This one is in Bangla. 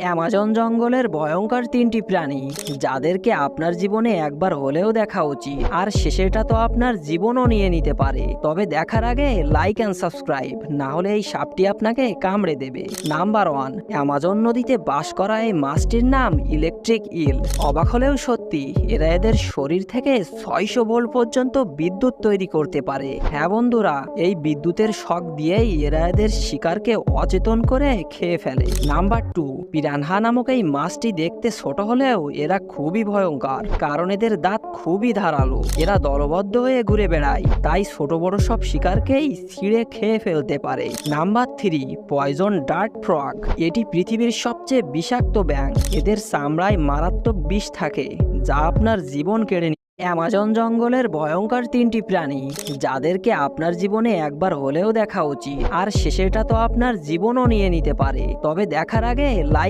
অ্যামাজন জঙ্গলের ভয়ঙ্কর তিনটি প্রাণী যাদেরকে আপনার জীবনে একবার হলেও দেখা উচিত, আর শেষেরটা তো আপনার জীবনও নিয়ে নিতে পারে। তবে দেখার আগে লাইক অ্যান্ড সাবস্ক্রাইব, না হলে এই সাপটি আপনাকে কামড়ে দেবে। নাম্বার 1, অ্যামাজন নদীতে বাস করা এই মাছটির নাম ইলেকট্রিক ইল। অবাক হলেও সত্যি, এরা এদের শরীর থেকে 600 ভোল্ট পর্যন্ত বিদ্যুৎ তৈরি করতে পারে। হ্যাঁ বন্ধুরা, এই বিদ্যুতের শক দিয়েই এরা এদের শিকারকে অচেতন করে খেয়ে ফেলে। নাম্বার 2, পিরানহা নামক এই মাছটি দেখতে ছোট হলেও এরা খুবই ভয়ঙ্কর, কারণ এদের দাঁত খুবই ধারালো। এরা দলবদ্ধ হয়ে ঘুরে বেড়ায়, তাই ছোট বড় সব শিকারকেই ছিঁড়ে খেয়ে ফেলতে পারে। Number 3, poison dart frog. এটি পৃথিবীর সবচেয়ে বিষাক্ত ব্যাঙ। এদের চামড়ায় মারাত্মক বিষ থাকে, যা আপনার জীবন কেড়ে নেয়। অ্যামাজন জঙ্গলের ভয়ঙ্কর তিনটি প্রাণী যাদেরকে আপনার জীবনে একবার হলেও দেখা উচিত, আর শেষেরটা তো আপনার জীবনও নিয়ে নিতে পারে। তবে দেখার আগে লাইক